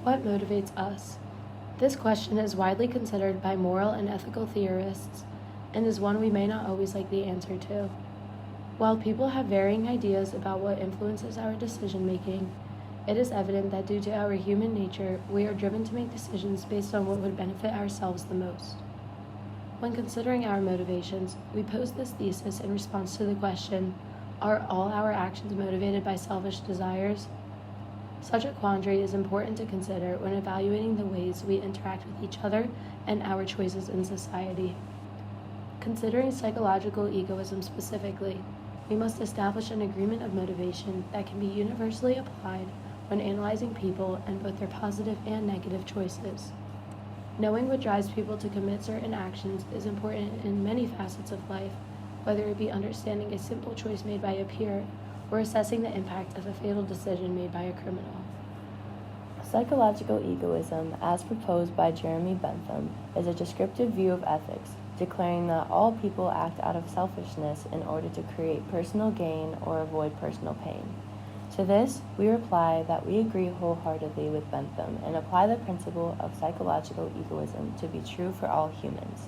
What motivates us? This question is widely considered by moral and ethical theorists and is one we may not always like the answer to. While people have varying ideas about what influences our decision making, it is evident that due to our human nature, we are driven to make decisions based on what would benefit ourselves the most. When considering our motivations, we pose this thesis in response to the question, are all our actions motivated by selfish desires? Such a quandary is important to consider when evaluating the ways we interact with each other and our choices in society. Considering psychological egoism specifically, we must establish an agreement of motivation that can be universally applied when analyzing people and both their positive and negative choices. Knowing what drives people to commit certain actions is important in many facets of life, whether it be understanding a simple choice made by a peer or assessing the impact of a fatal decision made by a criminal. Psychological egoism, as proposed by Jeremy Bentham, is a descriptive view of ethics, declaring that all people act out of selfishness in order to create personal gain or avoid personal pain. To this, we reply that we agree wholeheartedly with Bentham and apply the principle of psychological egoism to be true for all humans.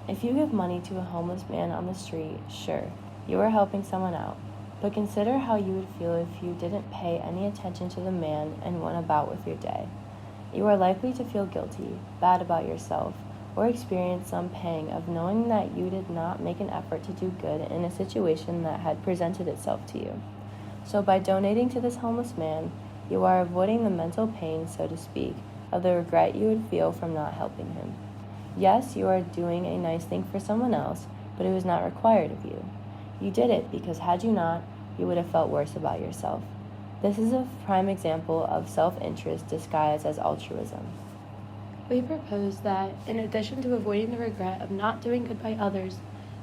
If you give money to a homeless man on the street, sure, you are helping someone out, but consider how you would feel if you didn't pay any attention to the man and went about with your day. You are likely to feel guilty, bad about yourself, or experience some pang of knowing that you did not make an effort to do good in a situation that had presented itself to you. So by donating to this homeless man, you are avoiding the mental pain, so to speak, of the regret you would feel from not helping him. Yes, you are doing a nice thing for someone else, but it was not required of you. You did it because had you not, you would have felt worse about yourself. This is a prime example of self-interest disguised as altruism. We propose that, in addition to avoiding the regret of not doing good by others,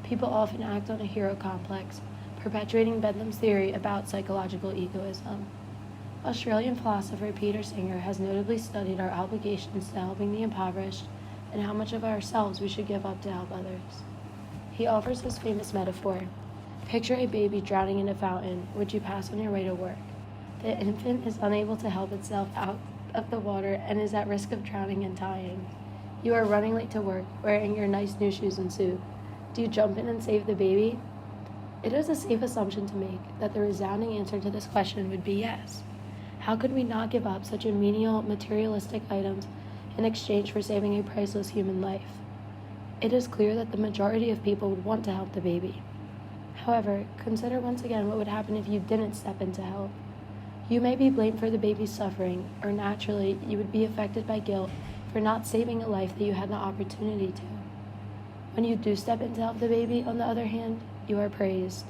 people often act on a hero complex, perpetuating Bentham's theory about psychological egoism. Australian philosopher Peter Singer has notably studied our obligations to helping the impoverished and how much of ourselves we should give up to help others. He offers this famous metaphor. Picture a baby drowning in a fountain, which you pass on your way to work. The infant is unable to help itself out of the water and is at risk of drowning and dying. You are running late to work, wearing your nice new shoes and suit. Do you jump in and save the baby? It is a safe assumption to make that the resounding answer to this question would be yes. How could we not give up such a menial, materialistic items in exchange for saving a priceless human life? It is clear that the majority of people would want to help the baby. However, consider once again what would happen if you didn't step in to help. You may be blamed for the baby's suffering, or naturally, you would be affected by guilt for not saving a life that you had the opportunity to. When you do step in to help the baby, on the other hand, you are praised.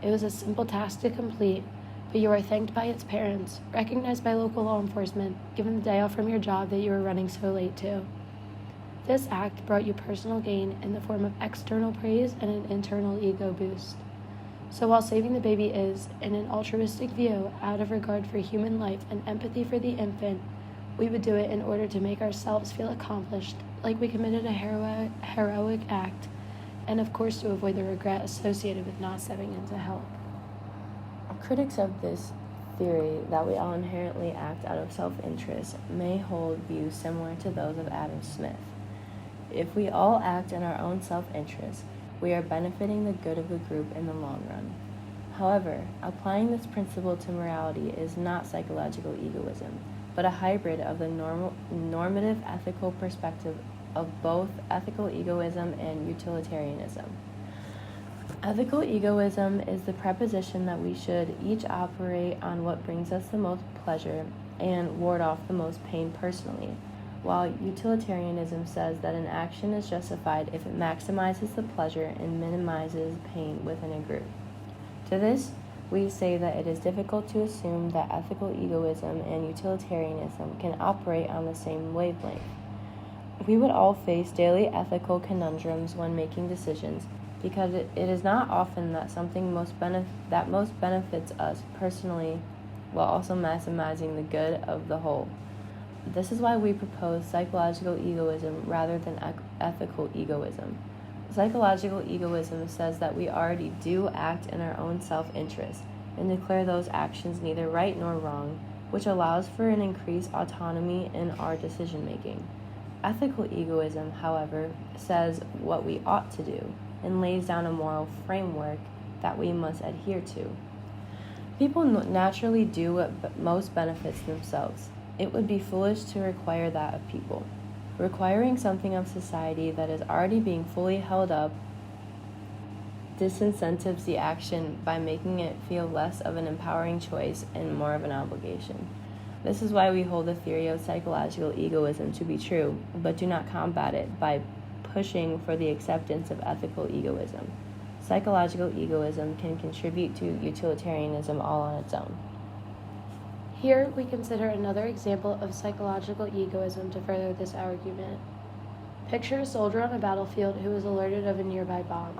It was a simple task to complete, but you are thanked by its parents, recognized by local law enforcement, given the day off from your job that you were running so late to. This act brought you personal gain in the form of external praise and an internal ego boost. So while saving the baby is, in an altruistic view, out of regard for human life and empathy for the infant, we would do it in order to make ourselves feel accomplished, like we committed a heroic act, and of course to avoid the regret associated with not stepping in to help. Critics of this theory that we all inherently act out of self-interest may hold views similar to those of Adam Smith. If we all act in our own self-interest, we are benefiting the good of the group in the long run. However, applying this principle to morality is not psychological egoism, but a hybrid of the normative ethical perspective of both ethical egoism and utilitarianism. Ethical egoism is the preposition that we should each operate on what brings us the most pleasure and ward off the most pain personally, while utilitarianism says that an action is justified if it maximizes the pleasure and minimizes pain within a group. To this, we say that it is difficult to assume that ethical egoism and utilitarianism can operate on the same wavelength. We would all face daily ethical conundrums when making decisions, because it is not often that something most benefits us personally while also maximizing the good of the whole. This is why we propose psychological egoism rather than ethical egoism. Psychological egoism says that we already do act in our own self-interest and declare those actions neither right nor wrong, which allows for an increased autonomy in our decision making. Ethical egoism, however, says what we ought to do and lays down a moral framework that we must adhere to. People naturally do what most benefits themselves. It would be foolish to require that of people. Requiring something of society that is already being fully held up disincentives the action by making it feel less of an empowering choice and more of an obligation. This is why we hold the theory of psychological egoism to be true, but do not combat it by pushing for the acceptance of ethical egoism. Psychological egoism can contribute to utilitarianism all on its own. Here we consider another example of psychological egoism to further this argument. Picture a soldier on a battlefield who is alerted of a nearby bomb.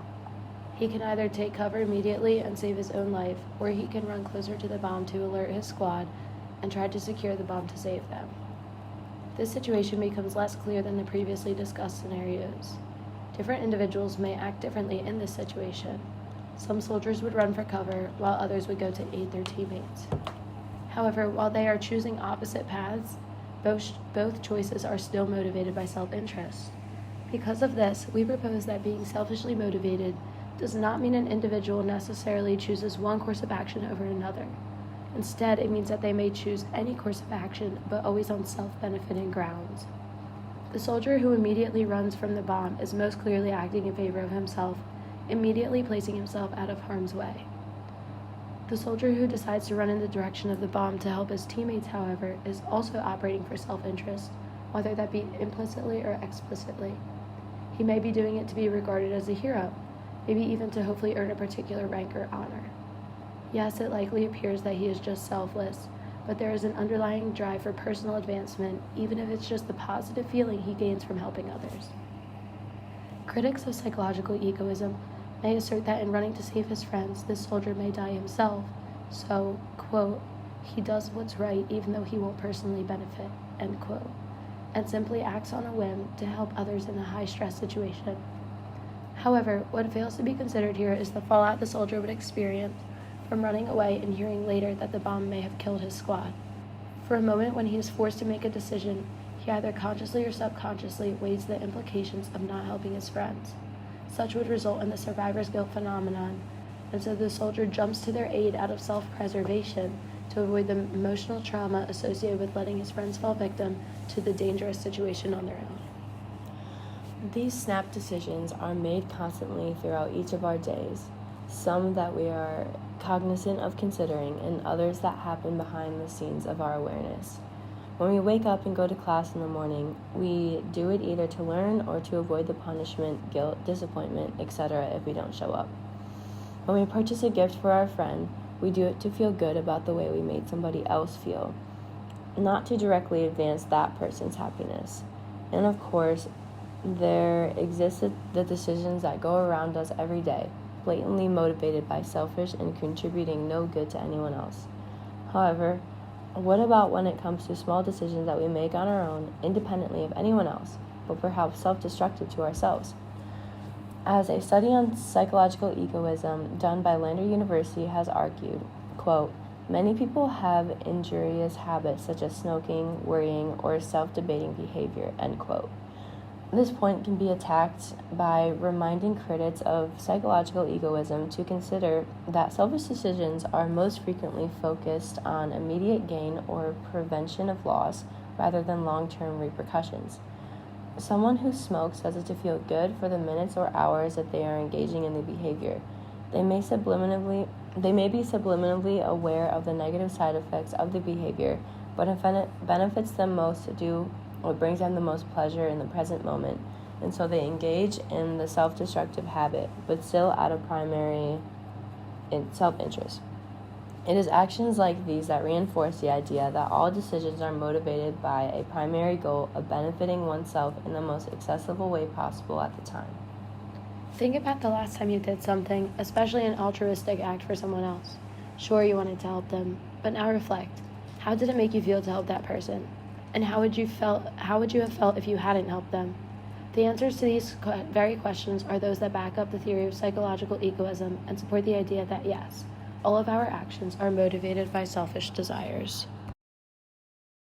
He can either take cover immediately and save his own life, or he can run closer to the bomb to alert his squad and try to secure the bomb to save them. This situation becomes less clear than the previously discussed scenarios. Different individuals may act differently in this situation. Some soldiers would run for cover, while others would go to aid their teammates. However, while they are choosing opposite paths, both choices are still motivated by self-interest. Because of this, we propose that being selfishly motivated does not mean an individual necessarily chooses one course of action over another. Instead, it means that they may choose any course of action, but always on self-benefiting grounds. The soldier who immediately runs from the bomb is most clearly acting in favor of himself, immediately placing himself out of harm's way. The soldier who decides to run in the direction of the bomb to help his teammates, however, is also operating for self-interest, whether that be implicitly or explicitly. He may be doing it to be regarded as a hero, maybe even to hopefully earn a particular rank or honor. Yes, it likely appears that he is just selfless, but there is an underlying drive for personal advancement, even if it's just the positive feeling he gains from helping others. Critics of psychological egoism may assert that in running to save his friends, this soldier may die himself, so, quote, he does what's right even though he won't personally benefit, end quote, and simply acts on a whim to help others in a high-stress situation. However, what fails to be considered here is the fallout the soldier would experience from running away and hearing later that the bomb may have killed his squad. For a moment when he is forced to make a decision, he either consciously or subconsciously weighs the implications of not helping his friends. Such would result in the survivor's guilt phenomenon, and so the soldier jumps to their aid out of self-preservation to avoid the emotional trauma associated with letting his friends fall victim to the dangerous situation on their own. These snap decisions are made constantly throughout each of our days, some that we are cognizant of considering and others that happen behind the scenes of our awareness. When we wake up and go to class in the morning, we do it either to learn or to avoid the punishment, guilt, disappointment, etc. if we don't show up. When we purchase a gift for our friend, we do it to feel good about the way we made somebody else feel, not to directly advance that person's happiness. And of course, there exist the decisions that go around us every day, blatantly motivated by selfish and contributing no good to anyone else. However, what about when it comes to small decisions that we make on our own, independently of anyone else, but perhaps self-destructive to ourselves? As a study on psychological egoism done by Lander University has argued, quote, many people have injurious habits such as smoking, worrying, or self-debating behavior, end quote. This point can be attacked by reminding critics of psychological egoism to consider that selfish decisions are most frequently focused on immediate gain or prevention of loss rather than long-term repercussions. Someone who smokes does it to feel good for the minutes or hours that they are engaging in the behavior. They may be subliminally aware of the negative side effects of the behavior, but if it benefits them most to do what brings them the most pleasure in the present moment, and so they engage in the self-destructive habit, but still out of primary self-interest. It is actions like these that reinforce the idea that all decisions are motivated by a primary goal of benefiting oneself in the most accessible way possible at the time. Think about the last time you did something, especially an altruistic act for someone else. Sure, you wanted to help them, but now reflect. How did it make you feel to help that person? And how would you have felt if you hadn't helped them? The answers to these very questions are those that back up the theory of psychological egoism and support the idea that yes, all of our actions are motivated by selfish desires.